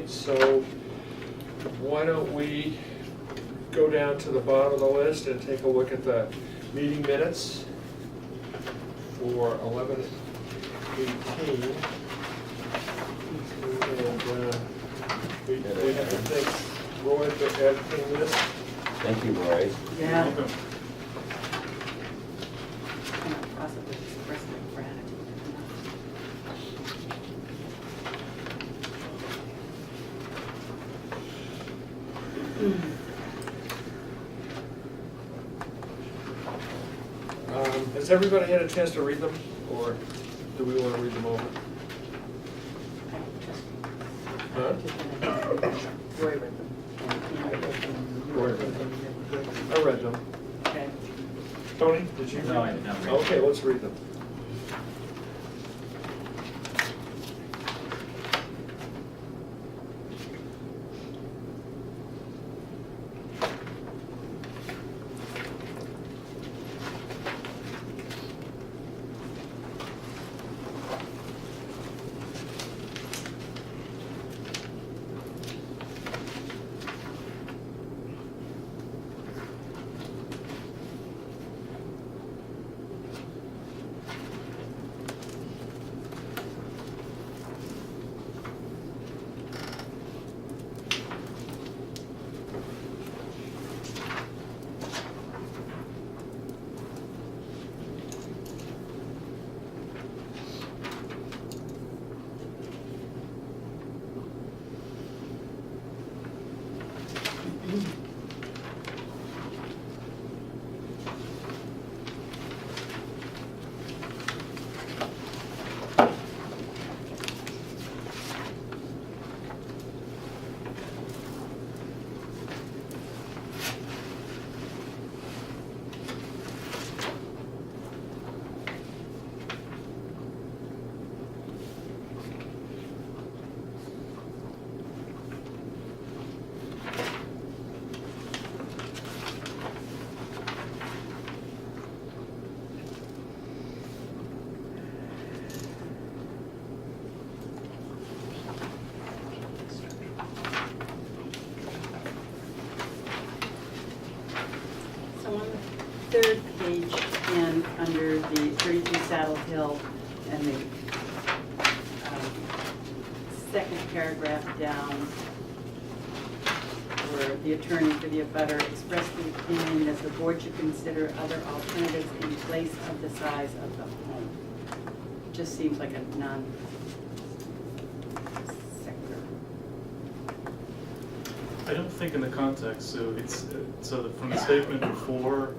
So why don't we go down to the bottom of the list and take a look at the meeting minutes for 11/18. And we have to thank Roy for editing this. Thank you, Roy. Yeah. Welcome. Possibly express my gratitude. Has everybody had a chance to read them, or do we want to read them over? Huh? Roy read them. Roy read them. I read them. Okay. Tony, did you? No, I did not read. Okay, let's read them. So on the third page again, under the 32 Saddle Hill and the second paragraph down, where the attorney for the abutter expressed the opinion that the board should consider other alternatives in place of the size of the home. Just seems like a non-sequitur. I don't think in the context, so it's, from the statement before,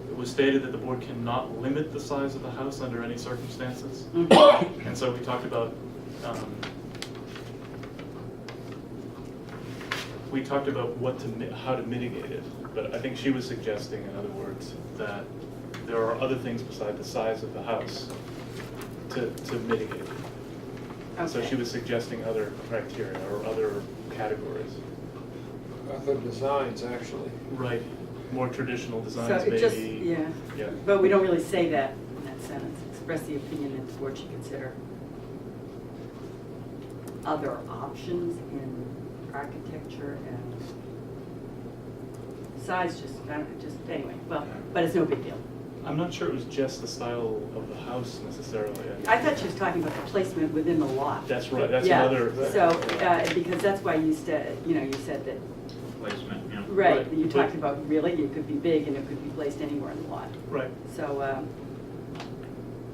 it was stated that the board cannot limit the size of the house under any circumstances. Mhm. And so we talked about, how to mitigate it. But I think she was suggesting, in other words, that there are other things beside the size of the house to mitigate it. So Okay. she was suggesting other criteria or other categories. Other designs, actually. Right, more traditional So designs it just, maybe. yeah, Yeah. but we don't really say that in that sentence. Express the opinion that the board should consider other options in architecture and size, anyway, well, but it's no big deal. I'm not sure it was just the style of the house necessarily. I thought she was talking about the placement within the lot. That's right, that's Yeah, another. so, because that's why you said, you said that, Placement, yeah. right, Right, you but- talked about really, it could be big and it could be placed anywhere in the lot. Right, So,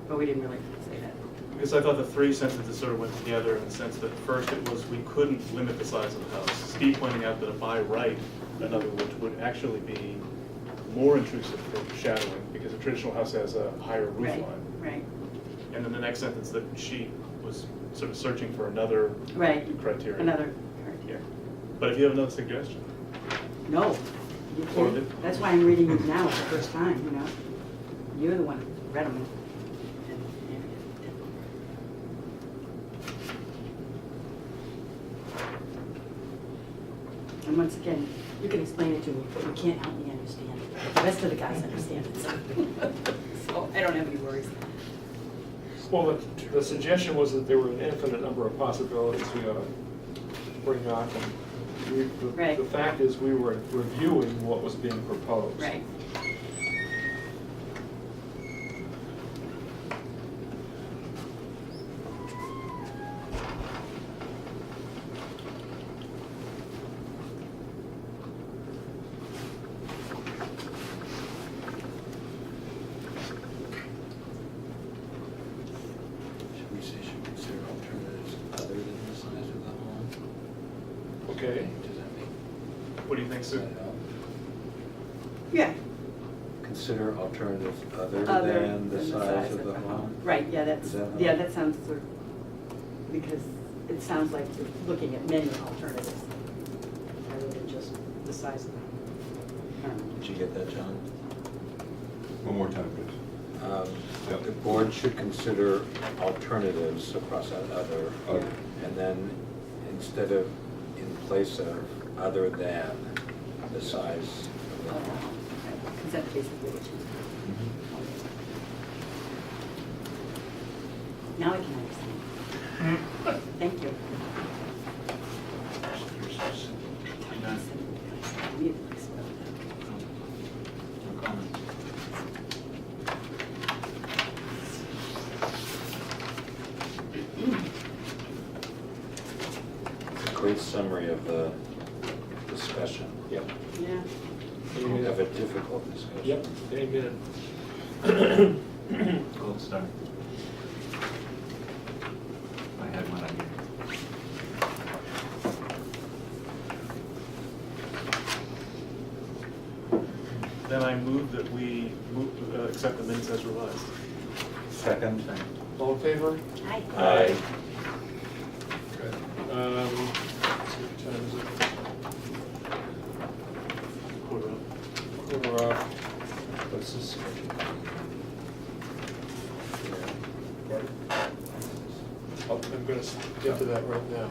but we didn't really say that. because I thought the three sentences sort of went together in the sense that first it was we couldn't limit the size of the house. Steve pointing out that a by right, in other words, would actually be more intrusive for shadowing because a traditional house has a higher roof Right, line. right, And then the next sentence that she was sort of searching for another right. criteria. Another criteria. But if you have another suggestion. No. You Or can't. the- That's why I'm reading it now for the first time, you know? You're the one who read them. And once again, you can explain it to me, but you can't help me understand it. The rest of the guys understand it, so. So I don't have any worries. Well, the suggestion was that there were an infinite number of possibilities. bring up. And Right. the fact is, we were reviewing what was being proposed. Right. Should we say, should consider alternatives other than the size of the home? Okay. Does that make, What do you think, does Sue? that help? Yeah. Consider alternatives other than the size of the home? Right, yeah, that's, Does that help? yeah, that sounds sort of, because it sounds like we're looking at many alternatives rather than just the size of the home. Did you get that, John? One more time, please. Yep. The board should consider alternatives across other, Other. and then instead of in place of, other than the size of the home. Is that basically what you? Now I can understand. Thank you. Immediately spelled No comment. It's a great summary of the discussion. Yep. out. Yeah. We have a difficult discussion. Yep, amen. Gold star. I had one idea. Then I move that we accept the minutes as revised. Second. All in favor? Hi. Aye. Good. Let's see, what time is it? Quarter up. Quarter off. What's this schedule? Oh, I'm gonna get to that right now.